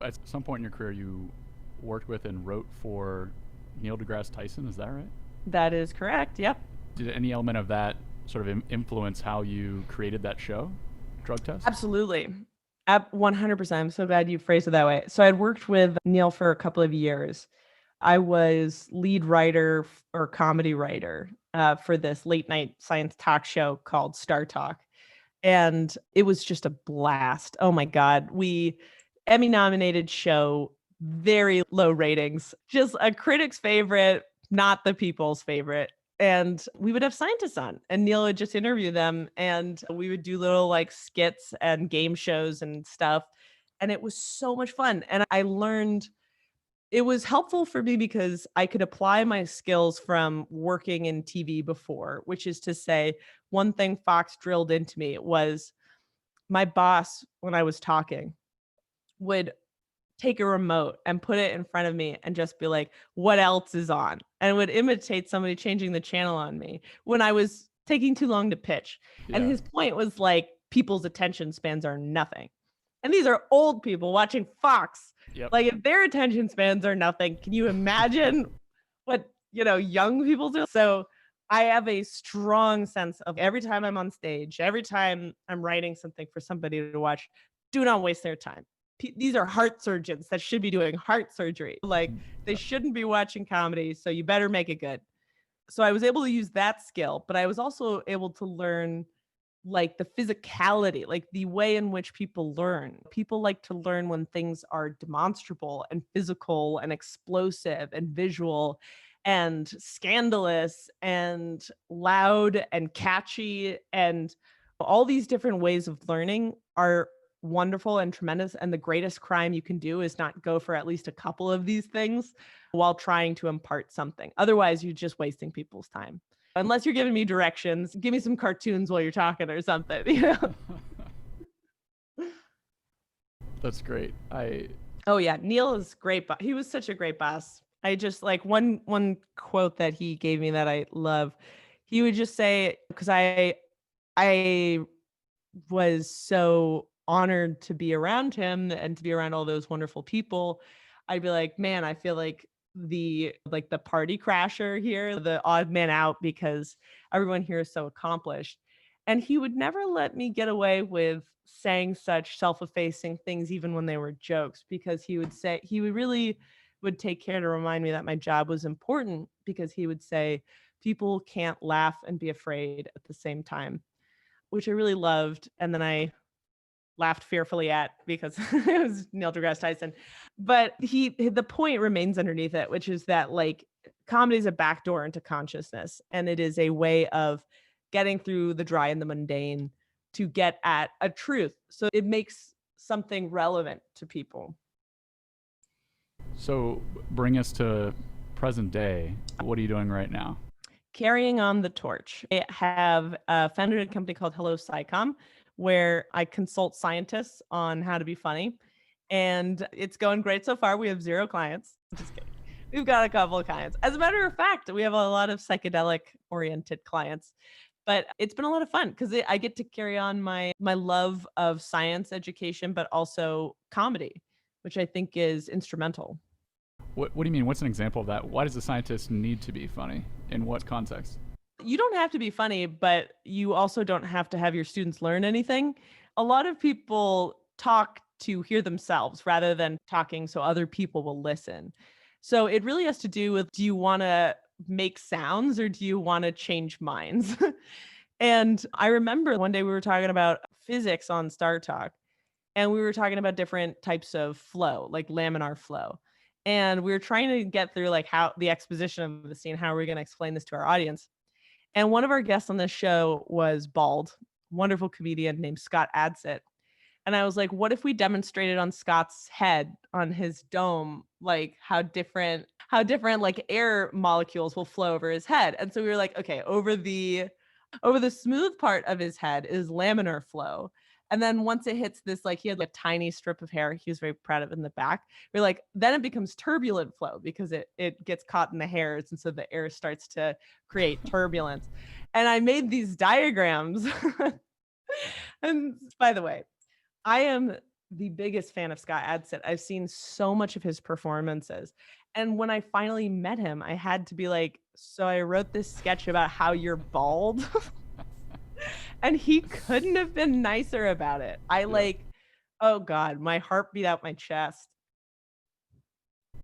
At some point in your career, you worked with and wrote for Neil deGrasse Tyson. Is that right? That is correct. Yep. Did any element of that sort of influence how you created that show, Drug Test? Absolutely. 100%. I'm so glad you phrased it that way. So I'd worked with Neil for a couple of years. I was lead writer or comedy writer for this late night science talk show called Star Talk. And it was just a blast. Oh my God. We Emmy nominated show, very low ratings, just a critic's favorite, not the people's favorite. And we would have scientists on, and Neil would just interview them, and we would do little like skits and game shows and stuff. And it was so much fun. And I learned it was helpful for me because I could apply my skills from working in TV before, which is to say, one thing Fox drilled into me was my boss, when I was talking, would take a remote and put it in front of me and just be like, what else is on? And would imitate somebody changing the channel on me when I was taking too long to pitch. And Yeah. his point was like, people's attention spans are nothing. And these are old people watching Fox. Yep. Like, if their attention spans are nothing, can you imagine what, young people do? So I have a strong sense of every time I'm on stage, every time I'm writing something for somebody to watch, do not waste their time. These are heart surgeons that should be doing heart surgery. Like, they shouldn't be watching comedy, so you better make it good. So I was able to use that skill, but I was also able to learn like the physicality, like the way in which people learn. People like to learn when things are demonstrable and physical and explosive and visual and scandalous and loud and catchy. And all these different ways of learning are wonderful and tremendous. And the greatest crime you can do is not go for at least a couple of these things while trying to impart something. Otherwise, you're just wasting people's time. Unless you're giving me directions, give me some cartoons while you're talking or something. That's great. Oh yeah, Neil is great. He was such a great boss. I just like one quote that he gave me that I love. He would just say, because I was so honored to be around him and to be around all those wonderful people. I'd be like, man, I feel like the party crasher here, the odd man out, because everyone here is so accomplished. And he would never let me get away with saying such self-effacing things even when they were jokes, because he would really would take care to remind me that my job was important, because he would say people can't laugh and be afraid at the same time, which I really loved. And then I laughed fearfully at because it was Neil deGrasse Tyson. But the point remains underneath it, which is that like comedy is a backdoor into consciousness, and it is a way of getting through the dry and the mundane to get at a truth. So it makes something relevant to people. So bring us to present day. What are you doing right now? Carrying on the torch. I have founded a company called Hello Psychom, where I consult scientists on how to be funny. And it's going great so far. We have 0 clients. Just kidding. We've got a couple of clients. As a matter of fact, we have a lot of psychedelic oriented clients. But it's been a lot of fun because I get to carry on my love of science education, but also comedy, which I think is instrumental. What do you mean? What's an example of that? Why does a scientist need to be funny? In what context? You don't have to be funny, but you also don't have to have your students learn anything. A lot of people talk to hear themselves rather than talking so other people will listen. So it really has to do with, do you want to make sounds or do you want to change minds? And I remember one day we were talking about physics on Star Talk, and we were talking about different types of flow, like laminar flow. And we were trying to get through like how the exposition of the scene, how are we going to explain this to our audience? And one of our guests on this show was bald, wonderful comedian named Scott Adsit. And I was like, what if we demonstrated on Scott's head, on his dome, like how different like air molecules will flow over his head? And so we were like, okay, over the smooth part of his head is laminar flow. And then once it hits this, like he had like a tiny strip of hair, he was very proud of in the back. We're like, then it becomes turbulent flow because it gets caught in the hairs. And so the air starts to create turbulence. And I made these diagrams. And by the way, I am the biggest fan of Scott Adsit. I've seen so much of his performances. And when I finally met him, I had to be like, so I wrote this sketch about how you're bald. And he couldn't have been nicer about it. I Yeah. like, oh God, my heart beat out my chest.